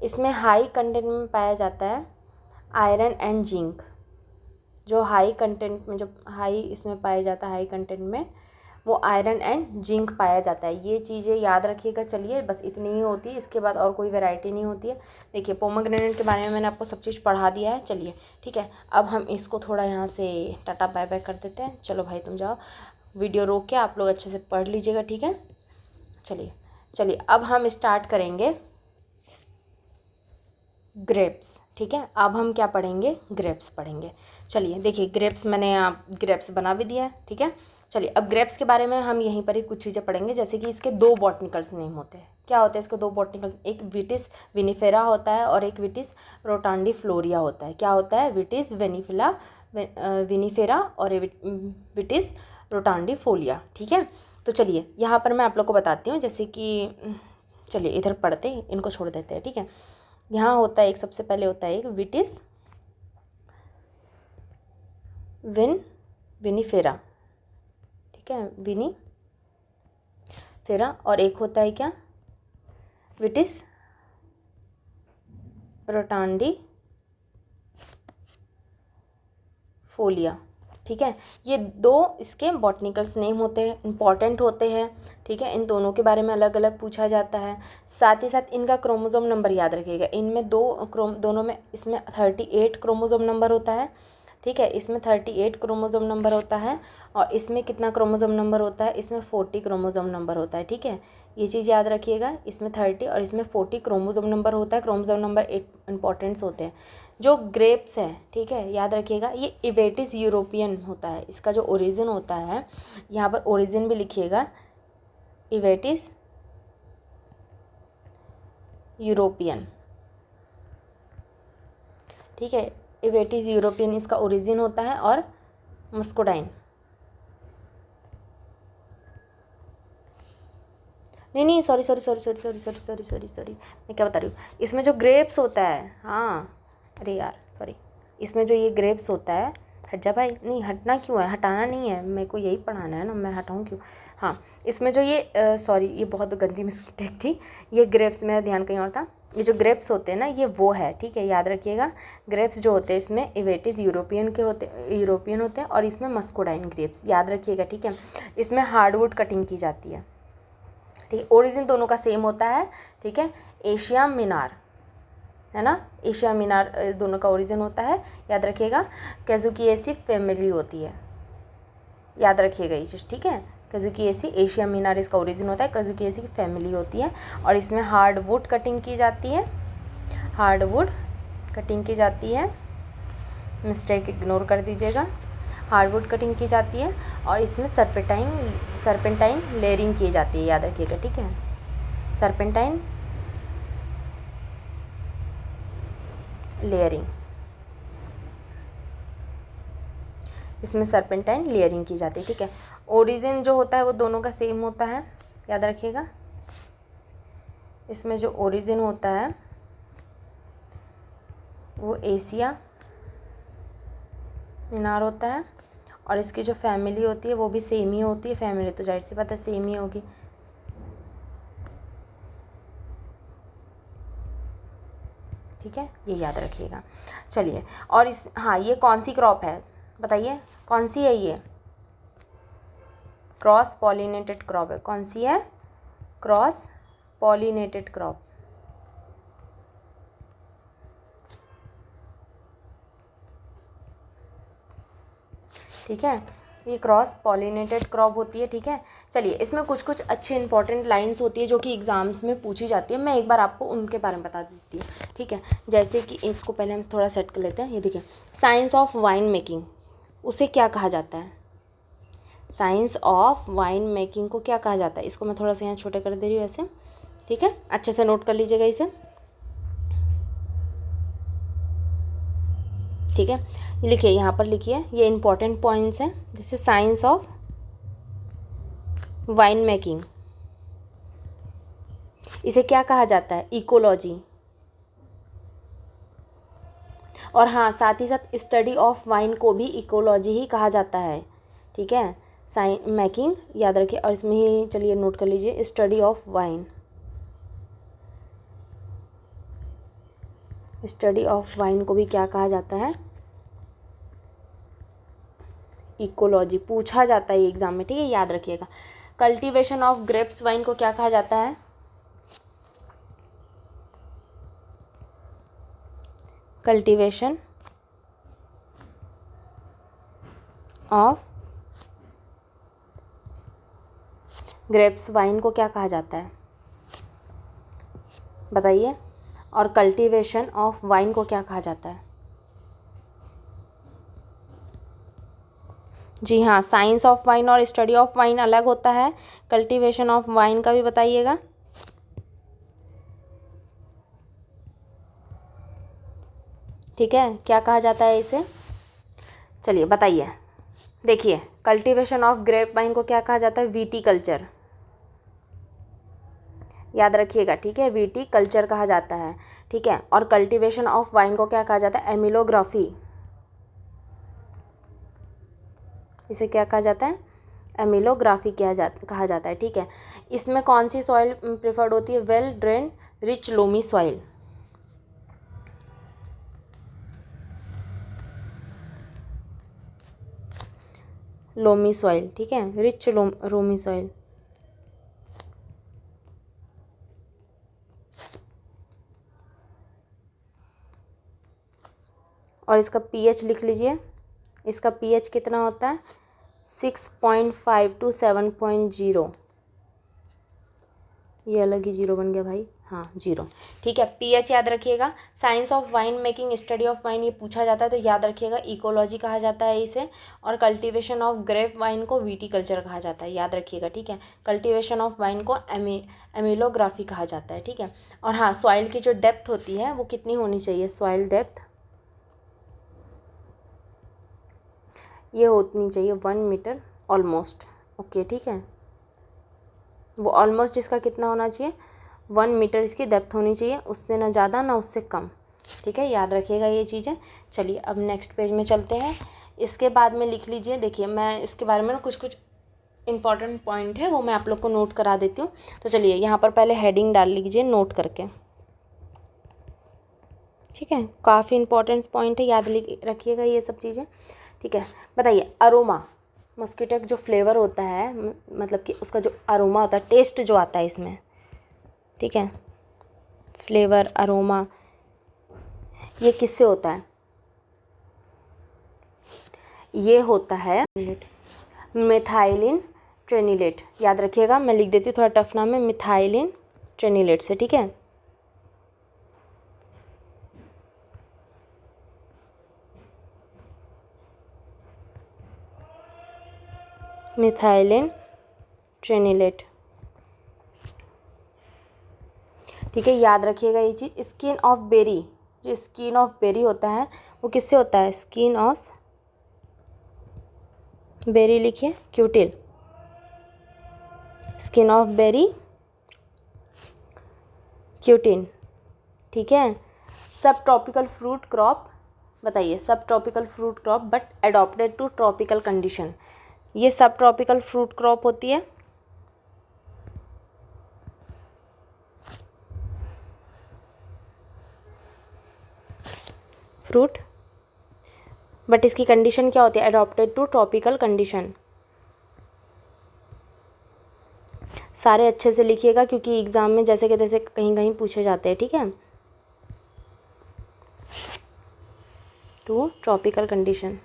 इसमें हाई कंटेंट में पाया जाता है आयरन एंड जिंक, जो हाई कंटेंट में, जो हाई इसमें पाया जाता है, हाई कंटेंट में वो आयरन एंड जिंक पाया जाता है। ये चीज़ें याद रखिएगा। चलिए बस इतनी ही होती है, इसके बाद और कोई वैरायटी नहीं होती है। देखिए पोमोग्रेनेट के बारे में मैंने आपको सब चीज़ पढ़ा दिया है। चलिए ठीक है, अब हम इसको थोड़ा यहाँ से टाटा बाय बाय कर देते हैं। चलो भाई तुम जाओ, वीडियो रोक के आप लोग अच्छे से पढ़ लीजिएगा, ठीक है। चलिए अब हम स्टार्ट करेंगे ग्रेप्स, ठीक है। अब हम क्या पढ़ेंगे, ग्रेप्स पढ़ेंगे। चलिए देखिए ग्रेप्स मैंने ग्रेप्स बना भी दिया है, ठीक है। चलिए अब ग्रेप्स के बारे में हम यहीं पर ही कुछ चीज़ें पढ़ेंगे, जैसे कि इसके दो बॉटनिकल्स नेम होते हैं। क्या होते हैं इसके दो बॉटनिकल्स, एक विटिस विनिफेरा होता है और एक विटिस रोटांडिफ्लोरिया होता है। क्या होता है, विटिस विनिफेरा और विटिस रोटांडिफोलिया, ठीक है। तो चलिए यहाँ पर मैं आप लोग को बताती हूँ, जैसे कि चलिए इधर पढ़ते हैं, इनको छोड़ देते हैं, ठीक है। यहाँ होता है एक, सबसे पहले होता है एक विटिस विनिफेरा, ठीक है, विनिफेरा, और एक होता है क्या, विटिस रोटांडिफोलिया, ठीक है। ये दो इसके बॉटनिकल्स नेम होते हैं, इंपॉर्टेंट होते हैं, ठीक है। इन दोनों के बारे में अलग अलग पूछा जाता है। साथ ही साथ इनका क्रोमोसोम नंबर याद रखिएगा। इनमें दोनों में, इसमें 38 क्रोमोसोम नंबर होता है, ठीक है। इसमें 38 क्रोमोसोम नंबर होता है, और इसमें कितना क्रोमोसोम नंबर होता है, इसमें 40 क्रोमोसोम नंबर होता है, ठीक है। ये चीज़ याद रखिएगा, इसमें 30 और इसमें 40 क्रोमोसोम नंबर होता है। क्रोमोसोम नंबर 8 इंपॉर्टेंट्स होते हैं। जो ग्रेप्स है, ठीक है, याद रखिएगा, ये इवेटिस यूरोपियन होता है। इसका जो ओरिजिन होता है, यहाँ पर ओरिजिन भी लिखिएगा, इवेटिस यूरोपियन, ठीक है। इवेटिस यूरोपियन इसका ओरिजिन होता है, और मस्कुडाइन, नहीं सॉरी मैं क्या बता रही हूँ, इसमें जो ग्रेप्स होता है, हाँ अरे यार सॉरी, इसमें जो ये ग्रेप्स होता है, हट जा भाई, नहीं हटना क्यों है, हटाना नहीं है, मेरे को यही पढ़ाना है ना, मैं हटाऊँ क्यों। हाँ, इसमें जो ये सॉरी, ये बहुत गंदी मिस्टेक थी, ये ग्रेप्स, मेरा ध्यान कहीं और था। ये जो ग्रेप्स होते हैं ना, ये वो है, ठीक है, याद रखिएगा। ग्रेप्स जो होते हैं इसमें इवेटिस यूरोपियन होते हैं, और इसमें मस्कुडाइन ग्रेप्स, याद रखिएगा, ठीक है। इसमें हार्डवुड कटिंग की जाती है, ठीक है। ओरिजिन दोनों का सेम होता है, ठीक है, एशिया मिनार, है ना, एशिया मिनार दोनों का ओरिजिन होता है, याद रखिएगा। कैजुकिएसी फैमिली होती है, याद रखिएगा ये चीज़, ठीक है। कैजुकिएसी, एशिया मिनार इसका ओरिजिन होता है, कैजुकिएसी की फैमिली होती है, और इसमें हार्डवुड कटिंग की जाती है, हार्डवुड कटिंग की जाती है, मिस्टेक इग्नोर कर दीजिएगा, हार्डवुड कटिंग की जाती है, और इसमें सरपेंटाइन लेयरिंग की जाती है, याद रखिएगा, ठीक है। सरपेंटाइन लेयरिंग, इसमें सरपेंटाइन लेयरिंग की जाती है, ठीक है। ओरिजिन जो होता है वो दोनों का सेम होता है, याद रखिएगा। इसमें जो ओरिजिन होता है वो एशिया मिनार होता है, और इसकी जो फैमिली होती है वो भी सेम ही होती है। फैमिली तो जाहिर सी बात है सेम ही होगी, ठीक है, ये याद रखिएगा। चलिए, और इस, हाँ, ये कौन सी क्रॉप है बताइए, कौन सी है ये, क्रॉस पॉलिनेटेड क्रॉप है, कौन सी है, क्रॉस पॉलिनेटेड क्रॉप, ठीक है, ये क्रॉस पॉलिनेटेड क्रॉप होती है, ठीक है। चलिए, इसमें कुछ कुछ अच्छी इंपॉर्टेंट लाइंस होती है जो कि एग्ज़ाम्स में पूछी जाती है, मैं एक बार आपको उनके बारे में बता देती हूँ, ठीक है। जैसे कि इसको पहले हम थोड़ा सेट कर लेते हैं। ये देखिए, साइंस ऑफ वाइन मेकिंग, उसे क्या कहा जाता है, साइंस ऑफ वाइन मेकिंग को क्या कहा जाता है, इसको मैं थोड़ा सा यहाँ छोटे कर दे रही हूँ ऐसे, ठीक है, अच्छे से नोट कर लीजिएगा इसे, ठीक है। लिखिए, यहाँ पर लिखिए, ये इंपॉर्टेंट पॉइंट्स हैं। This is science of wine making, इसे क्या कहा जाता है, इकोलॉजी, और हाँ, साथ ही साथ स्टडी ऑफ वाइन को भी इकोलॉजी ही कहा जाता है, ठीक है। मेकिंग याद रखिए, और इसमें ही चलिए नोट कर लीजिए, study of wine, study of wine को भी क्या कहा जाता है? इकोलॉजी। पूछा जाता है एग्जाम में, ठीक है, याद रखिएगा। कल्टीवेशन ऑफ ग्रेप्स वाइन को क्या कहा जाता है? कल्टीवेशन ऑफ ग्रेप्स वाइन को क्या कहा जाता है, बताइए। और कल्टीवेशन ऑफ वाइन को क्या कहा जाता है? जी हाँ, साइंस ऑफ वाइन और स्टडी ऑफ वाइन अलग होता है। कल्टीवेशन ऑफ वाइन का भी बताइएगा। ठीक है, क्या कहा जाता है इसे? चलिए बताइए। देखिए, कल्टीवेशन ऑफ ग्रेप वाइन को क्या कहा जाता है? विटीकल्चर। याद रखिएगा, ठीक है, विटीकल्चर कहा जाता है, ठीक है। और कल्टीवेशन ऑफ वाइन को क्या कहा जाता है? एमिलोग्राफी। इसे क्या कहा जाता है? एमिलोग्राफी कहा जाता है, ठीक है। इसमें कौन सी सॉइल प्रेफर्ड होती है? Well drain rich loamy soil. Loamy soil, ठीक है, रिच लोमी सॉइल। और इसका पीएच लिख लीजिए। इसका पीएच कितना होता है? 6.5 to 7.0। ये अलग ही जीरो बन गया भाई, हाँ जीरो, ठीक है। पीएच याद रखिएगा। Science of wine making, study of wine, ये पूछा जाता है तो याद रखिएगा, इकोलॉजी कहा जाता है इसे। और कल्टीवेशन ऑफ ग्रेप वाइन को विटीकल्चर कहा जाता है, याद रखिएगा, ठीक है। कल्टीवेशन ऑफ वाइन को एमिलोग्राफी कहा जाता है, ठीक है। और हाँ, सॉइल की जो डेप्थ होती है वो कितनी होनी चाहिए? सॉइल डेप्थ ये होनी चाहिए 1 मीटर ऑलमोस्ट, ओके, ठीक है। वो ऑलमोस्ट इसका कितना होना चाहिए? 1 मीटर इसकी डेप्थ होनी चाहिए, उससे ना ज़्यादा ना उससे कम, ठीक है, याद रखिएगा ये चीज़ें। चलिए अब नेक्स्ट पेज में चलते हैं। इसके बाद में लिख लीजिए। देखिए, मैं इसके बारे में कुछ इंपॉर्टेंट पॉइंट है वो मैं आप लोग को नोट करा देती हूँ। तो चलिए यहाँ पर पहले हेडिंग डाल लीजिए नोट करके, ठीक है। काफ़ी इंपॉर्टेंट पॉइंट है, याद रखिएगा ये सब चीज़ें, ठीक है। बताइए, अरोमा, मस्कीटो का जो फ्लेवर होता है, मतलब कि उसका जो अरोमा होता है, टेस्ट जो आता है इसमें, ठीक है, फ्लेवर अरोमा, ये किससे होता है? ये होता है मिथाइलिन ट्रेनिलेट। याद रखिएगा, मैं लिख देती हूँ, थोड़ा टफ नाम है, मिथाइलिन ट्रेनिलेट से, ठीक है। मिथाइलिन ट्रेनिलेट, ठीक है, याद रखिएगा ये चीज़। स्किन ऑफ बेरी, जो स्किन ऑफ बेरी होता है वो किससे होता है? स्किन ऑफ बेरी लिखिए, cutin, skin of berry cutin, ठीक है। सब ट्रॉपिकल फ्रूट क्रॉप, बताइए, सब tropical fruit crop but adapted to tropical condition. ये सब ट्रॉपिकल फ्रूट क्रॉप होती है, फ्रूट, बट इसकी कंडीशन क्या होती है? Adapted to tropical condition. सारे अच्छे से लिखिएगा क्योंकि एग्ज़ाम में जैसे कि तैसे कहीं कहीं पूछे जाते हैं, ठीक है। टू ट्रॉपिकल कंडीशन,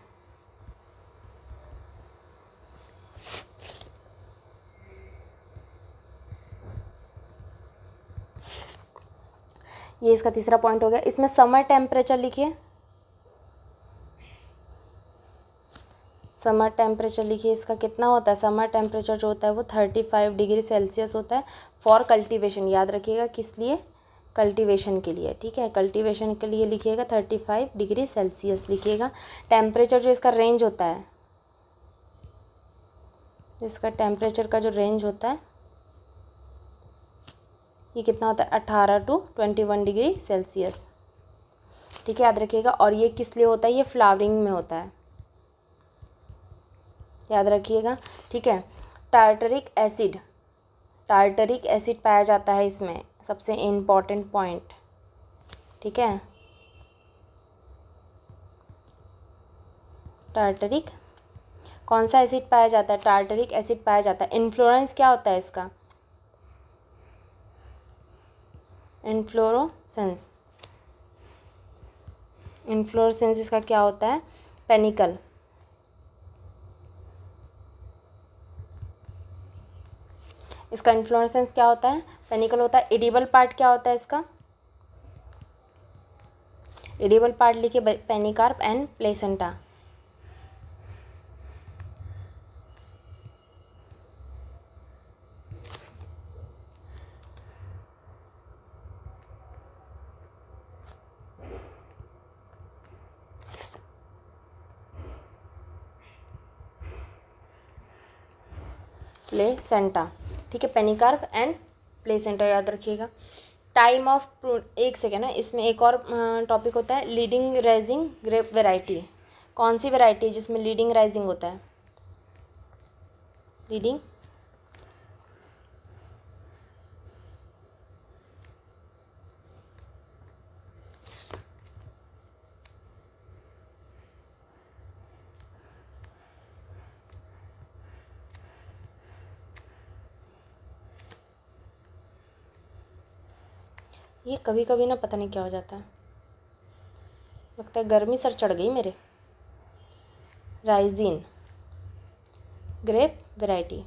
ये इसका तीसरा पॉइंट हो गया। इसमें समर टेम्परेचर लिखिए, समर टेम्परेचर लिखिए, इसका कितना होता है? समर टेम्परेचर जो होता है वो 35 डिग्री सेल्सियस होता है फॉर कल्टीवेशन। याद रखिएगा, किस लिए? कल्टीवेशन के लिए, ठीक है। कल्टीवेशन के लिए लिखिएगा 35 डिग्री सेल्सियस लिखिएगा। टेम्परेचर जो इसका रेंज होता है, इसका टेम्परेचर का जो रेंज होता है ये कितना होता है? 18 to 21 डिग्री सेल्सियस, ठीक है, याद रखिएगा। और ये किस लिए होता है? ये फ्लावरिंग में होता है, याद रखिएगा, ठीक है। टार्टरिक एसिड, पाया जाता है इसमें, सबसे इम्पॉर्टेंट पॉइंट, ठीक है। टार्टरिक, कौन सा एसिड पाया जाता है? टार्टरिक एसिड पाया जाता है। इन्फ्लोरेंस क्या होता है इसका? इन्फ्लोरोसेंस, इन्फ्लोरेसेंस इसका क्या होता है? पेनिकल। इसका इन्फ्लोरेसेंस क्या होता है? पेनिकल होता है। एडिबल पार्ट क्या होता है इसका? एडिबल पार्ट लिखिए, पेनिकार्प एंड प्लेसेंटा। प्लेसेंटा, ठीक है, पेनिकार्प एंड प्लेसेंटा याद रखिएगा। टाइम ऑफ, एक सेकेंड है, इसमें एक और टॉपिक होता है, लीडिंग राइजिंग ग्रेप वेराइटी। कौन सी वेराइटी है जिसमें लीडिंग राइजिंग होता है? लीडिंग, ये कभी कभी ना पता नहीं क्या हो जाता है, लगता है गर्मी सर चढ़ गई मेरे। राइजिन ग्रेप वेराइटी,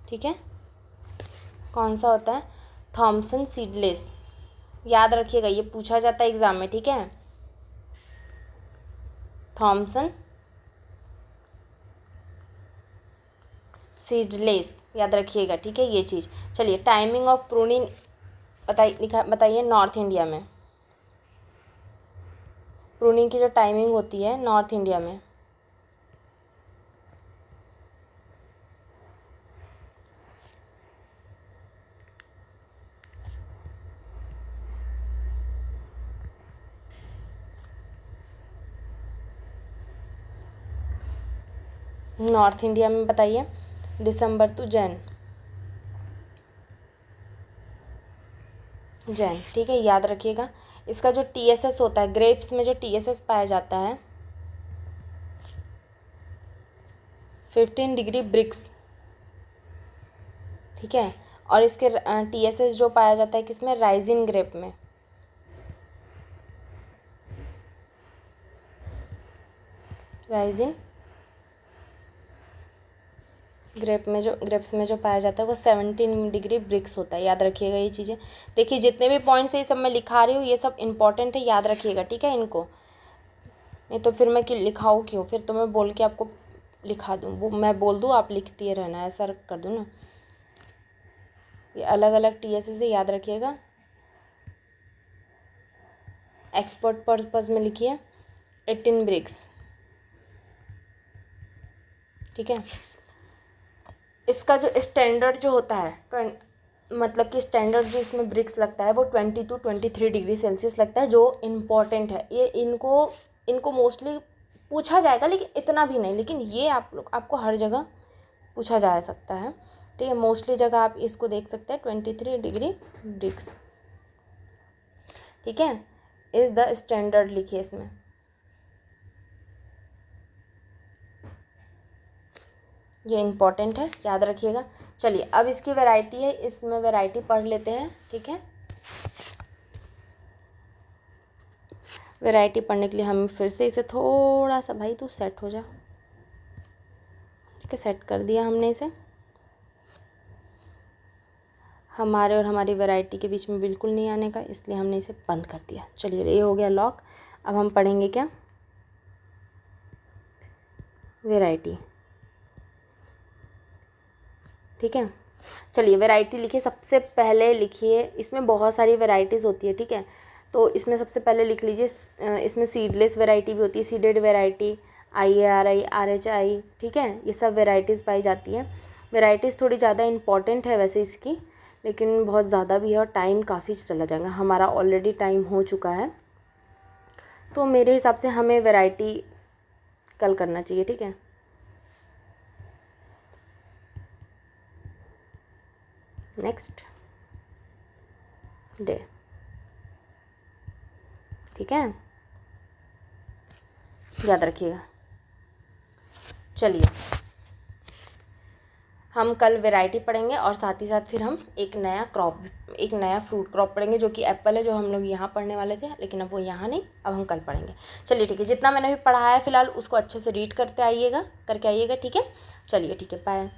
ठीक है। कौन सा होता है? थॉमसन सीडलेस, याद रखिएगा ये पूछा जाता है एग्जाम में, ठीक है। थॉमसन सीडलेस याद रखिएगा, ठीक है ये चीज़। चलिए, टाइमिंग ऑफ प्रूनिंग बताइए नॉर्थ इंडिया में। प्रूनिंग की जो टाइमिंग होती है नॉर्थ इंडिया में, नॉर्थ इंडिया में बताइए। दिसंबर टू जैन, ठीक है याद रखिएगा। इसका जो TSS होता है, ग्रेप्स में जो TSS पाया जाता है 15 डिग्री ब्रिक्स, ठीक है। और इसके TSS जो पाया जाता है किसमें? राइजिन ग्रेप में। राइजिन ग्रेप्स में जो पाया जाता है वो 17 डिग्री ब्रिक्स होता है, याद रखिएगा ये चीज़ें। देखिए जितने भी पॉइंट्स ये सब मैं लिखा रही हूँ ये सब इंपॉर्टेंट है, याद रखिएगा, ठीक है इनको। नहीं तो फिर मैं लिखाऊँ क्यों? फिर तो मैं बोल के आपको लिखा दूँ, वो मैं बोल दूँ आप लिखती रहना, ऐसा कर दूँ ना। ये अलग अलग TSS से याद रखिएगा। एक्सपोर्ट पर्पज़ में लिखिए 18 ब्रिक्स, ठीक है। इसका जो स्टैंडर्ड जो होता है, मतलब कि स्टैंडर्ड जो इसमें ब्रिक्स लगता है वो 20 to 23 डिग्री सेल्सियस लगता है, जो इम्पॉर्टेंट है। ये इनको मोस्टली पूछा जाएगा, लेकिन इतना भी नहीं, लेकिन ये आपको हर जगह पूछा जा सकता है, ठीक है। मोस्टली जगह आप इसको देख सकते हैं 23 डिग्री ब्रिक्स, ठीक है। इज़ द स्टैंडर्ड लिखिए इसमें, ये इम्पॉर्टेंट है, याद रखिएगा। चलिए अब इसकी वैरायटी है, इसमें वैरायटी पढ़ लेते हैं, ठीक है। वैरायटी पढ़ने के लिए हम फिर से इसे थोड़ा सा, भाई तू सेट हो जा, ठीक है। सेट कर दिया हमने इसे, हमारे और हमारी वैरायटी के बीच में बिल्कुल नहीं आने का, इसलिए हमने इसे बंद कर दिया। चलिए ये हो गया लॉक। अब हम पढ़ेंगे क्या? वैरायटी, ठीक है। चलिए वैरायटी लिखिए, सबसे पहले लिखिए, इसमें बहुत सारी वैरायटीज़ होती है, ठीक है। तो इसमें सबसे पहले लिख लीजिए, इसमें सीडलेस वैरायटी भी होती है, सीडेड वैरायटी, IARI, RHI, ठीक है, ये सब वैरायटीज़ पाई जाती है। वैरायटीज़ थोड़ी ज़्यादा इंपॉर्टेंट है वैसे इसकी, लेकिन बहुत ज़्यादा भी है और टाइम काफ़ी चला जाएगा, हमारा ऑलरेडी टाइम हो चुका है, तो मेरे हिसाब से हमें वैरायटी कल करना चाहिए, ठीक है। नेक्स्ट डे, ठीक है। याद रखिएगा। चलिए हम कल वैरायटी पढ़ेंगे और साथ ही साथ फिर हम एक नया फ्रूट क्रॉप पढ़ेंगे, जो कि एप्पल है, जो हम लोग यहाँ पढ़ने वाले थे, लेकिन अब वो यहाँ नहीं, अब हम कल पढ़ेंगे। चलिए ठीक है, जितना मैंने अभी पढ़ाया है फिलहाल उसको अच्छे से रीड करके आइएगा, ठीक है। चलिए ठीक है, बाय।